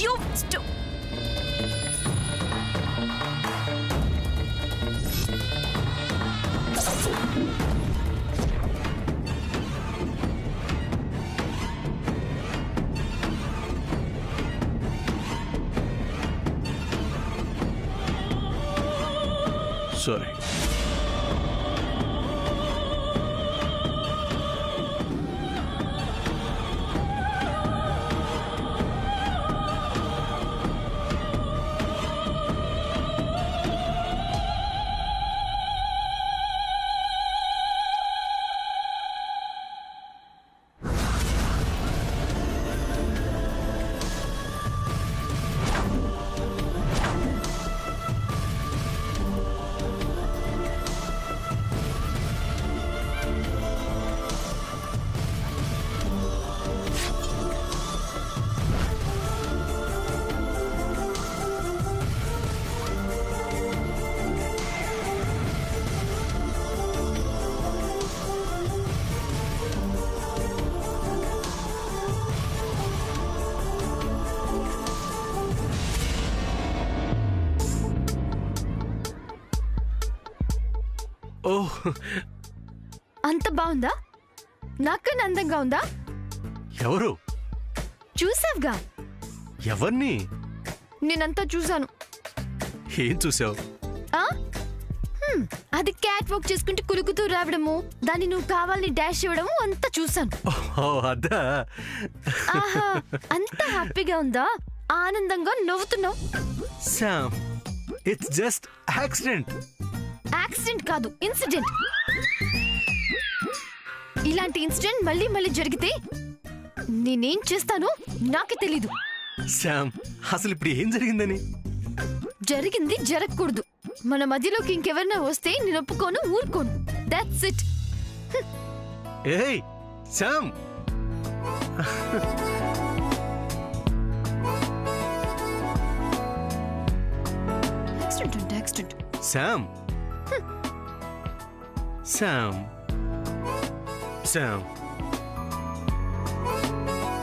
You Sorry. ఓహ్, అంత బాగుందా? నాకన్నా అందంగా ఉందా? ఎవరు? చూసావుగా. ఎవరిని? నేనంతా చూసాను. ఏం చూసావు? అది క్యాట్ వాక్ చేసుకుంటూ కులుకుతూ రావడము, దాన్ని నువ్వు కావాలని డాష్ ఇవ్వడము అంతా చూసాను. అదా? అంత హ్యాపీగా ఉందా? ఆనందంగా నవ్వుతున్నావు. Sam, it's just accident. Accident కాదు, ఇన్సిడెంట్. ఇలాంటి ఇన్సిడెంట్ మళ్ళీ మళ్ళీ జరిగితే నేనేం చేస్తానో నాకే తెలీదు. శామ్, అసలు ఇప్పుడు ఏం జరిగిందని? జరిగింది జరగకూడదు. మన మధ్యలోకి ఇంకెవరైనా వస్తే నేను ఒప్పుకోను, ఊరుకోను. That's it. ఏయ్ Sam, accident accident. Sam, Sam, Sam,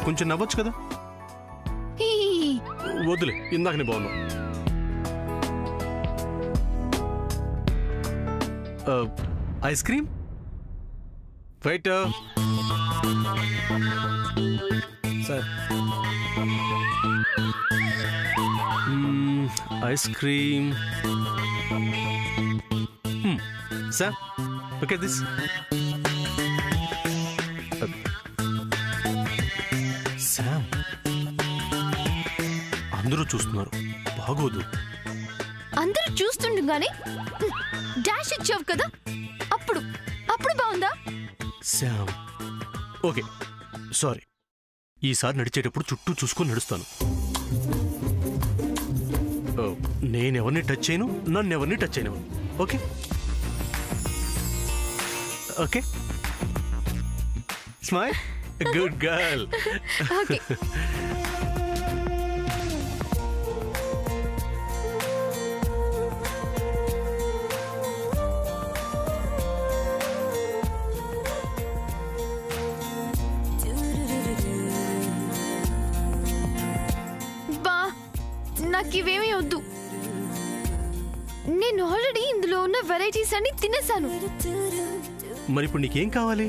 కొంచెం నవ్వచ్చు కదా? వదిలే, ఇందాకనే బాగున్నావు. Ice cream waiter. Sir, ice cream. Sir, look at this. Sam, అందరూ చూస్తున్నారు, బాగోదు. అందరూ చూస్తుండగానే డాష్ ఇచ్చావు కదా, అప్పుడు అప్పుడు బాగుందా? Sam, okay sorry. ఈసారి నడిచేటప్పుడు చుట్టూ చూసుకొని నడుస్తాను. నేనెవరిని టచ్ చేయను, నన్ను ఎవరిని టచ్ చేయను. Okay okay, smile. Good girl. Okay. నాకు ఇవేమీ వద్దు. నేను ఆల్రెడీ ఇందులో ఉన్న వెరైటీస్ అన్ని తినేసాను. మరి ఇప్పుడు నీకేం కావాలి?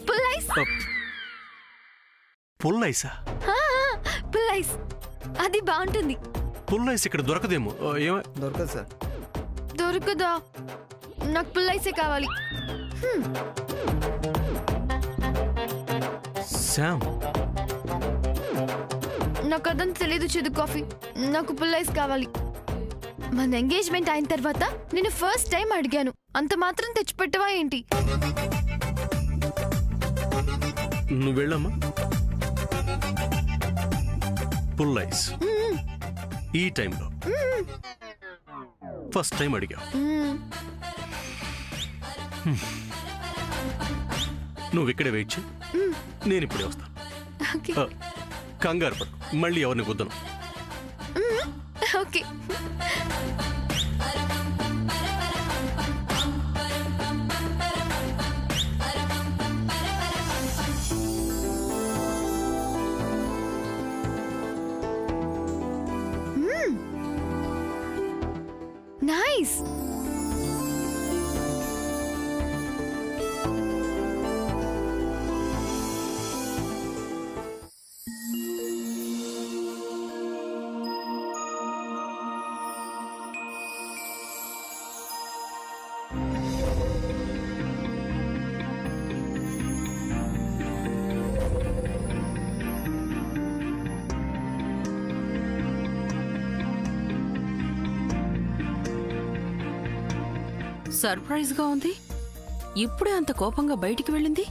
పుల్లైస్. పుల్లైసా? పుల్లైస్, అది బాగుంటుంది. పుల్లైస్ ఇక్కడ దొరకదేమో. దొరకదు సార్. దొరకదా? నాకు పుల్లైసే కావాలి. శామ్, నాకు అదంతా తెలీదు చెదు కాఫీ. నాకు పుల్లైస్ కావాలి. మన ఎంగేజ్మెంట్ అయిన తర్వాత నేను ఫస్ట్ టైం అడిగాను, అంత మాత్రం తెచ్చిపెట్టవా ఏంటి? నువ్వు వెళ్ళమ్మా. పుల్లైస్ ఈ టైంలో ఫస్ట్ టైం అడిగా. నువ్వు ఇక్కడే వెయిట్ చేయి, నేను ఇప్పుడే వస్తాను. కంగారు పడు, మళ్ళీ ఎవరిని గుద్దను. ఓకే. ప్లీజ్. సర్ప్రైజ్ గా ఉంది. ఇప్పుడే అంత కోపంగా బయటికి వెళ్ళింది,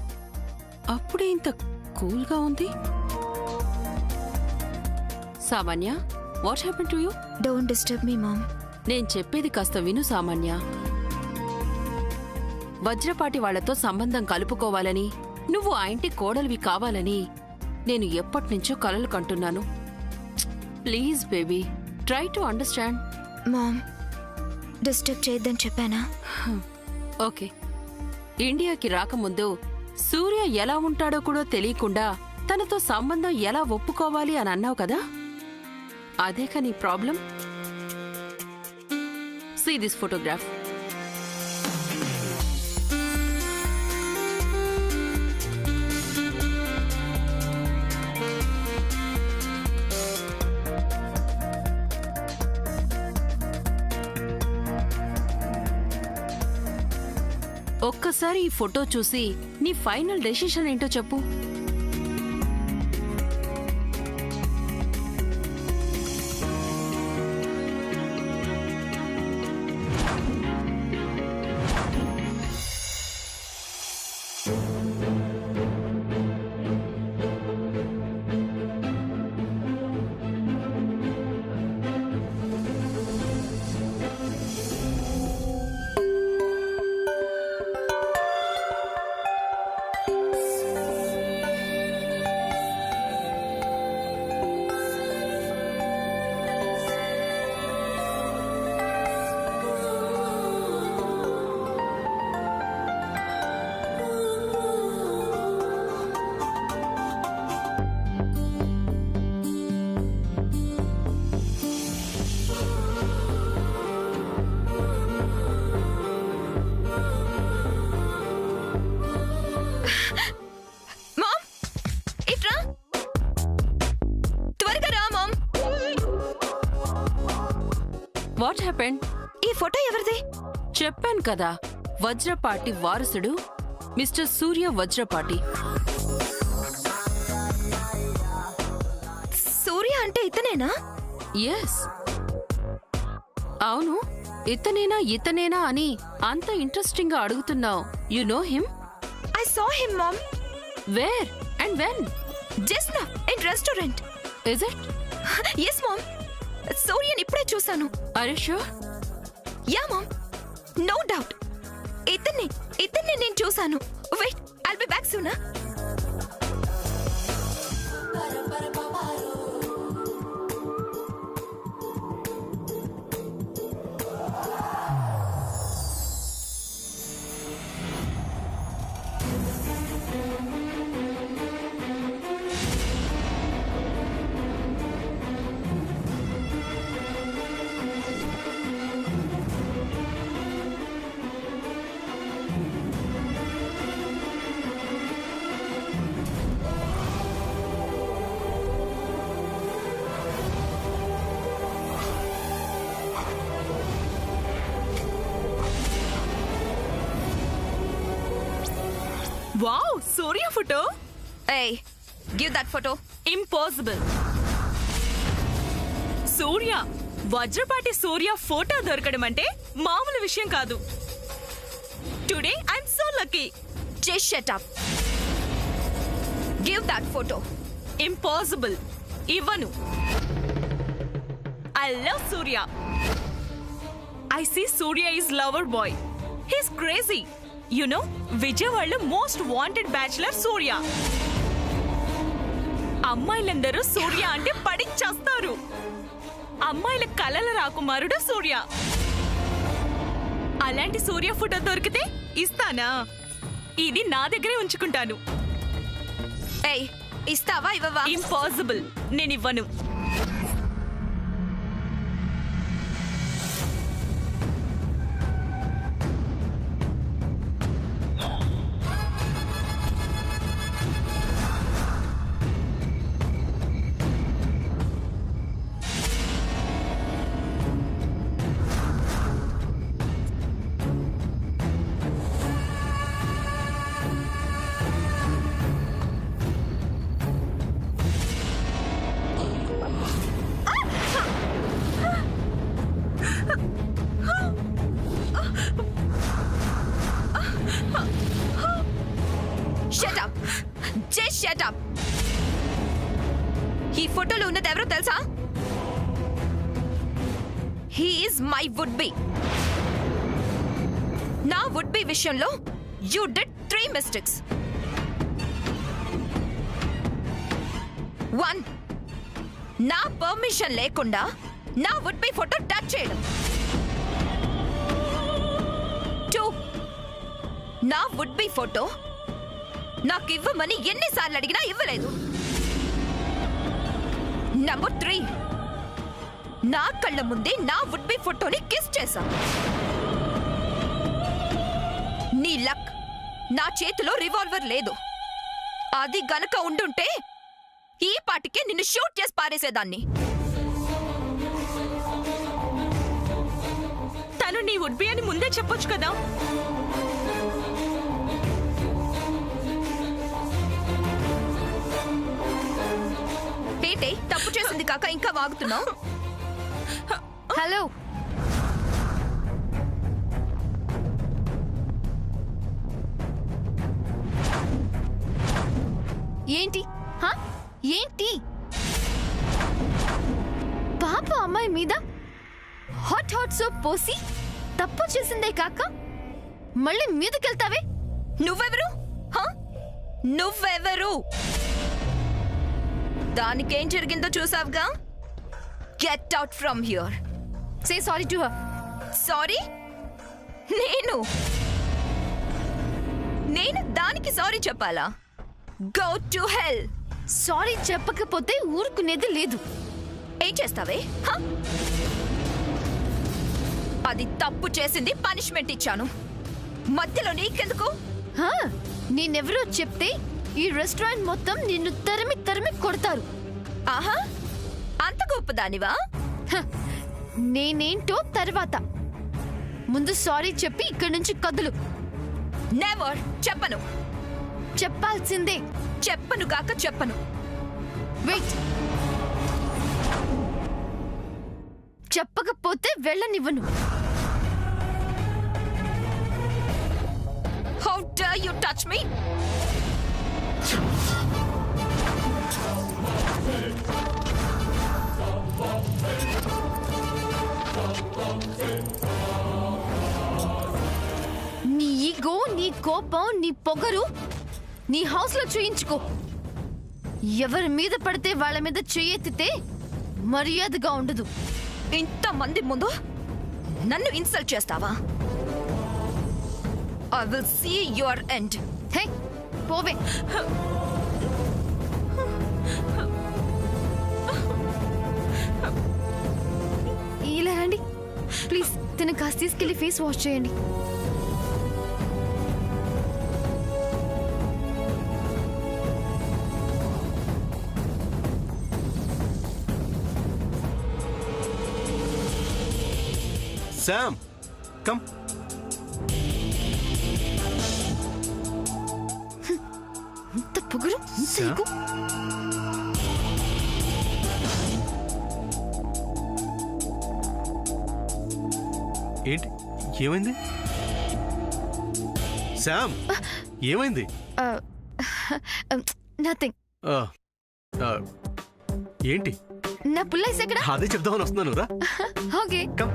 అప్పుడే ఇంత కూల్ గా ఉంది. Samanya, what happen to you? Don't disturb me mom. నేను చెప్పేది కాస్త విను సామాన్య. వజ్రపాటి వాళ్లతో సంబంధం కలుపుకోవాలని, నువ్వు ఆ ఇంటి కోడలివి కావాలని నేను ఎప్పటినుంచో కలలు కంటున్నాను. Please baby, try to understand. Mom, disturb చేయొద్దని చెప్పానా? ఓకే. ఇండియాకి రాకముందు సూర్య ఎలా ఉంటాడో కూడా తెలియకుండా తనతో సంబంధం ఎలా ఒప్పుకోవాలి అని అన్నావు కదా, అదేకా నీ ప్రాబ్లం. See this photograph. ఒక్కసారి ఈ ఫోటో చూసి నీ ఫైనల్ డెసిషన్ ఏంటో చెప్పు. What happened? ఈ ఫోటో ఎవరిది? చెప్పాను కదా, వజ్రపాటి వారసుడు మిస్టర్ సూర్య వజ్రపాటి. సూర్య అంటే ఇతనేనా? ఎస్, అవును. ఇతనేనా అని అంత ఇంట్రెస్టింగ్ గా అడుగుతున్నావు. You know him? I saw him mom. Where and when? Just now in restaurant. Is it? yes mom, సూర్యని ఇప్పుడే చూసాను. Are you sure? Yeah mom, no doubt. ఇతన్ని నేను చూసాను. Wait, I'll be back soon. Wow, Surya photo. Hey, give that photo. Impossible. Surya, Vajrapati Surya photo దొరకడం అంటే మామూలు విషయం కాదు. Today I'm so lucky. Just shut up. Give that photo. Impossible. ఇవ్వను. I love Surya. I see Surya is lover boy. He's crazy. You know, విజయవాడలో most wanted bachelor Surya. అమ్మాయిలందరూ సూర్య అంటే పడి చస్తారు. అమ్మాయిల కలల రాకుమారుడు సూర్య. అలాంటి సూర్య ఫోటో దొరికితే ఇస్తానా? ఇది నా దగ్గరే ఉంచుకుంటాను. ఏయ్, ఇస్తావా ఇవ్వవా? ఇంపాసిబుల్. నేను ఇవ్వను. ఈ ఫోటోలో ఉన్నది ఎవరో తెలుసా? He is my would be. నా వుడ్ బి విషయంలో యూ డిడ్ 3 మిస్టేక్స్. 1, నా పర్మిషన్ లేకుండా నా వుడ్ బి ఫోటో టచ్ చేయడం. 2, నా వుడ్ బి ఫోటో నాకు ఇవ్వమని ఎన్నిసార్లు అడిగినా ఇవ్వలేదు. నంబర్ 3, నా కళ్ళ ముందే నా వుడ్ బి ఫోటోని కిస్ చేశా. నీ లక్, నా చేతిలో రివాల్వర్ లేదు. అది గనక ఉండుంటే ఈ పాటికే నిన్ను షూట్ చేసి పారేసేదాన్ని. తను నీ వుడ్ బి అని ముందే చెప్పొచ్చు కదా. ఏంటే తప్పు చేసింది కాక ఇంకా వాగుతున్నావు? హలో, ఏంటి ఏంటి? పాప అమ్మాయి మీద హాట్ సోప్ పోసి తప్పు చేసిందే కాక మళ్ళీ మీదకెళ్తావే? నువ్వెవరు? నువ్వెవరు? దానికేం జరిగిందో చూసావుగా. Get out from here. Say sorry to her. Sorry? నేను దానికి సారీ చెప్పాలా? Go to hell. సారీ చెప్పకపోతే ఊరుకునేది లేదు. ఏం చేస్తావే? అది తప్పు చేసింది, పనిష్మెంట్ ఇచ్చాను. మధ్యలో నీకెందుకు? నేనెవరో చెప్తే ఈ రెస్టారెంట్ మొత్తం నిన్ను తరిమి తరిమి కొడతారు. ఆహా, అంత గొప్పదానివా? నేనేంటో తర్వాత. ముందు సారీ చెప్పి ఇక్కడి నుంచి కదులు. నెవర్. చెప్పను. చెప్పాల్సిందే. చెప్పను కాక చెప్పను. వెయిట్. చెప్పకపోతే వెళ్ళనివ్వను. How dare you touch me? నీ ఈగో, నీ కోపం, నీ పొగరు నీ హౌస్ లో చూయించుకో. ఎవరి మీద పడితే వాళ్ళ మీద చెయ్యెత్తితే మర్యాదగా ఉండదు. ఇంతమంది ముందు నన్ను ఇన్సల్ట్ చేస్తావా? I will see your end. హే, పోవే. ఇలా రండి ప్లీజ్. తిను కాస్త తీసుకెళ్ళి ఫేస్ వాష్ చేయండి. Sam, come. ఇంత పొగరు, ఇంత ఈగో. ఏంటి, ఏమైంది? శామ్, ఏమైంది? నథింగ్. ఏంటి? నా పుల్లైస్ ఎక్కడ? అదే చెప్దామని వస్తున్నాను రా. ఓకే. కమ్.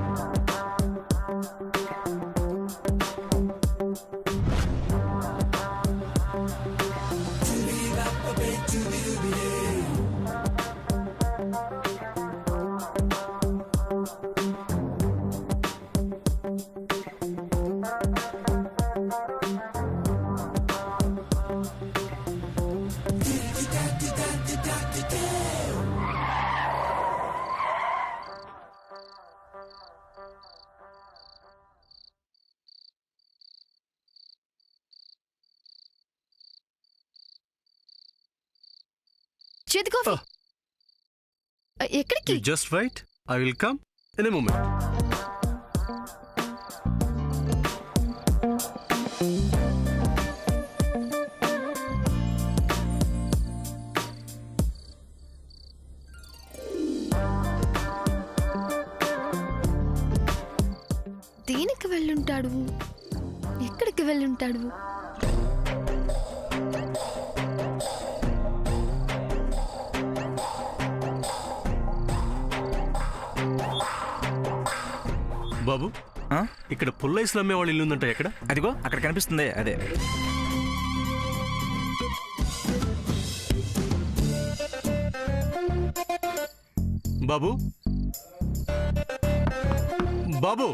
చేతి కాఫీ. ఎక్కడికి? Just right, I will come in a moment. దేనికి వెళ్ళుంటాడు? ఎక్కడికి వెళ్ళుంటాడు? బాబు ఆ? ఇక్కడ పుల్లైస్లు అమ్మే వాళ్ళు ఇల్లు ఉందంట ఎక్కడ? అదిగో అక్కడ కనిపిస్తుంది అదే. బాబు బాబు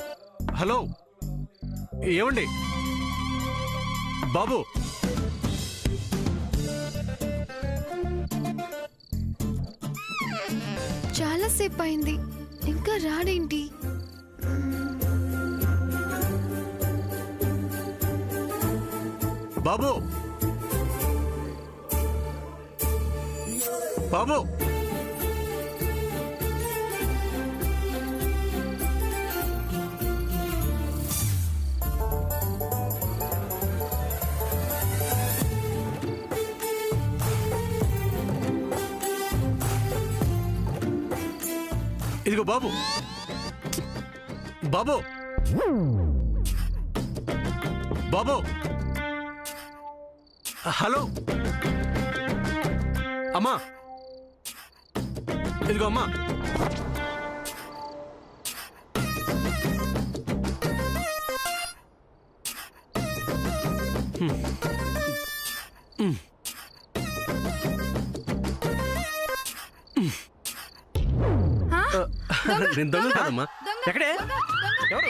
హలో ఏమండి బాబు? చాలా సేపు అయింది, ఇంకా రాడేంటి? బాబు బాబు ఇదిగో బాబు బాబు బాబు హలో అమ్మా, ఇదిగో అమ్మా. నేను దొంగ కాదమ్మా. ఎక్కడే? ఎవరు?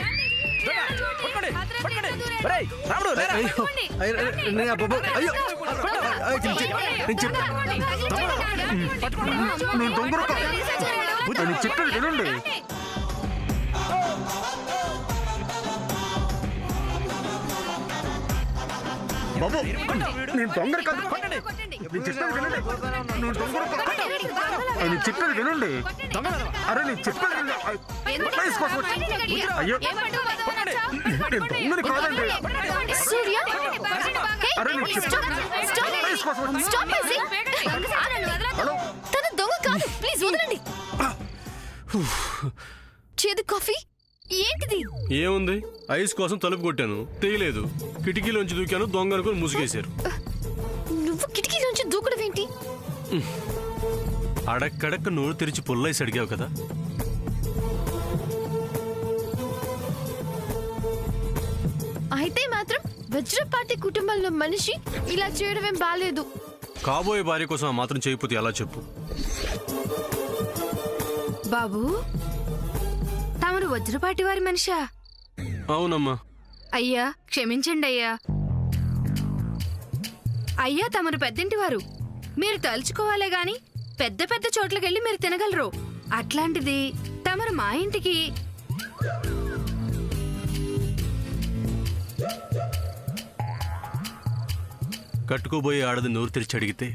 దొంగ! పట్టుకోండి, పట్టుకోండి. ఒరేయ్, రాముడు, లేరా? అయ్యో నేను బాబు అయ్యో నేను దొంగ నేను చెప్పాను వినండి. బాబు నేను దొంగ కాదు, నేను చెప్పేది వినండి. నేను దొంగ నేను చెప్పేది వినండి. అరే నేను చెప్పేది వినండి. అయ్యో నేను దొంగని కాదండి. సూర్య, అరే నేను హలో తన దొంగ కాదు, ప్లీజ్ వదలండి. చేదు కాఫీ ఏంటిది? ఏముంది, ఐస్ కోసం తలుపు కొట్టాను, తీయలేదు. కిటికీలోంచి దూకాను, దొంగ అనుకుని ముసుగేశారు. నువ్వు కిటికీలోంచి దూకడం ఏంటి? అడక్కడక్క నోరు తెరిచి పుల్లైసి అడిగావు కదా. అయితే మాత్రం వజ్రపాటి కుటుంబంలో మనిషి ఇలా చేయడమేం బాలేదు. కాబోయే భార్య కోసం ఆ మాత్రం చేయకపోతే ఎలా చెప్పు? బాబు, తమరు వజ్రపాటి వారి మనిషా? అవునమ్మా. అయ్యా క్షమించండి అయ్యా. అయ్యా తమరు పెద్దింటి వారు, మీరు తలుచుకోవాలే గాని పెద్ద పెద్ద చోట్లకెళ్ళి మీరు తినగలరు. అట్లాంటిది తమరు మా ఇంటికి. కట్టుకోబోయే ఆడది నోరు తెరిచి అడిగితే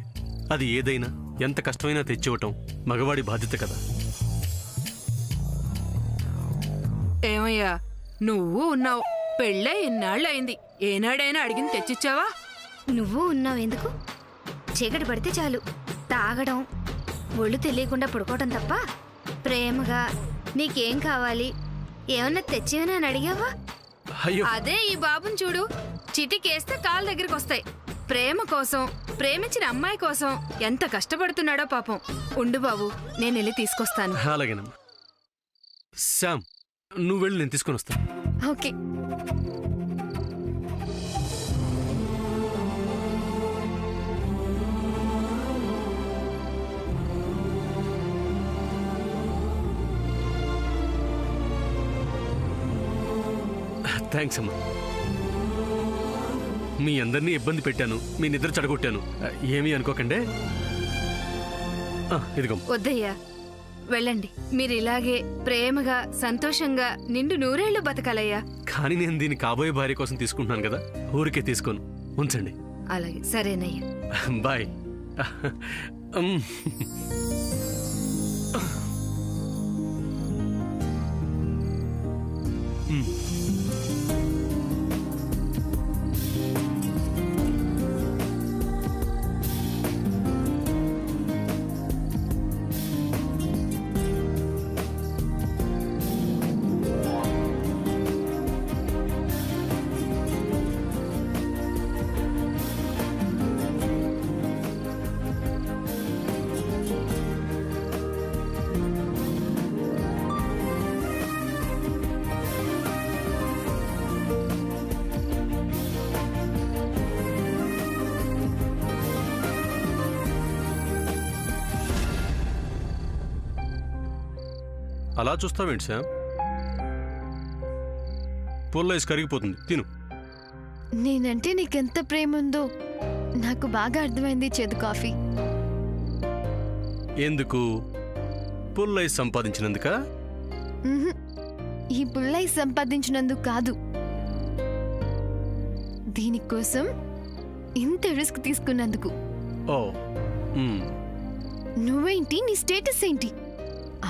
అది ఏదైనా ఎంత కష్టమైనా తెచ్చివ్వటం మగవాడి బాధ్యత కదా. ఏమయ్యా నువ్వు ఉన్నావు, పెళ్ళే ఇన్నాళ్ళయింది, ఏనాడైనా అడిగింది తెచ్చిచ్చావా? నువ్వు ఉన్నావు ఎందుకు? చీకటి పడితే చాలు తాగడం, ఒళ్ళు తెలియకుండా పడుకోవడం తప్ప ప్రేమగా నీకేం కావాలి, ఏమన్నా తెచ్చేవనా అని అడిగావా? అయ్యో అదే ఈ బాబుని చూడు, చిటికేస్తే కాళ్ళ దగ్గరికి వస్తాయి. ప్రేమ కోసం, ప్రేమించిన అమ్మాయి కోసం ఎంత కష్టపడుతున్నాడో పాపం. ఉండు బాబు, నేను వెళ్ళి తీసుకొస్తాను. అలాగేనమ్మా. శామ్, నువ్వు వెళ్ళి నేను తీసుకొని వస్తాను. ఓకే. థ్యాంక్స్ అమ్మా. మీ అందరినీ ఇబ్బంది పెట్టాను, మీ నిద్ర చెడగొట్టాను, ఏమీ అనుకోకండి. ఇదిగో. వద్దయ్యా, వెళ్ళండి. మీరు ఇలాగే ప్రేమగా సంతోషంగా నిండు నూరేళ్లు బతకాలయ్యా. కానీ నేను దీన్ని కాబోయే భార్య కోసం తీసుకుంటున్నాను కదా, ఊరికే తీసుకోను, ఉంచండి. అలాగే, సరేనయ్యా. బాయ్. అలా చూస్తావేంటి శామ్? పుల్ల ఐస్ కరిగిపోతుంది, తిను. నేనంటే నీకెంత ప్రేమ ఉందో నాకు బాగా అర్థమైంది చేదు కాఫీ. ఎందుకు? పుల్ల ఐస్ సంపాదించినందుకా? మ్హూ. ఈ పుల్లై సంపాదించినందుకు కాదు, దీనికోసం ఇంత రిస్క్ తీసుకున్నందుకు. ఓ మ్. నువ్వేంటి, నీ స్టేటస్ ఏంటి,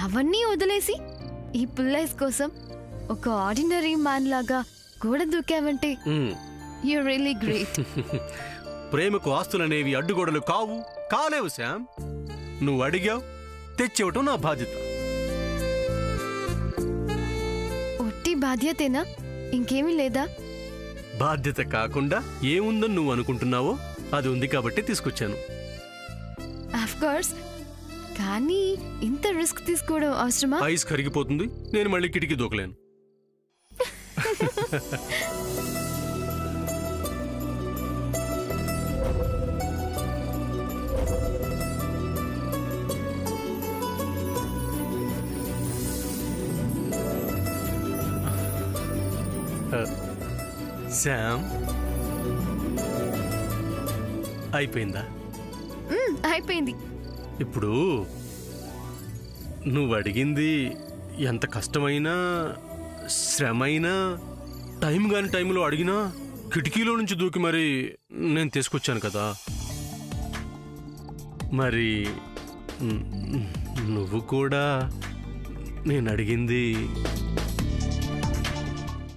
అవన్నీ వదిలేసి ఈ పుల్లైస్ కోసం ఒక ఆర్డినరీ మ్యాన్ లాగా గోడ దూకావంటే మ్. You really great. ప్రేమకు ఆస్తులనేవి అడ్డుగోడలు కాలేవు శామ్. నువ్వు అడిగావు, తెచ్చివ్వటం నా బాధ్యత. ఒట్టి బాధ్యతేనా, ఇంకేమీ లేదా? బాధ్యత కాకుండా ఏముందని నువ్వు అనుకుంటున్నావో అది ఉంది కాబట్టి తీసుకొచ్చాను. ఆఫ్ కోర్స్, కానీ ఇంత రిస్క్ తీసుకోవడం అవసరమా? ఐస్ కరిగిపోతుంది, నేను మళ్ళీ కిటికీ దూకలేను. శామ్, అయిపోయిందా? అయిపోయింది. ఇప్పుడు నువ్వు అడిగింది ఎంత కష్టమైనా, శ్రమైనా, టైం కాని టైంలో అడిగినా కిటికీలో నుంచి దూకి మరి నేను తీసుకొచ్చాను కదా. మరి నువ్వు కూడా నేను అడిగింది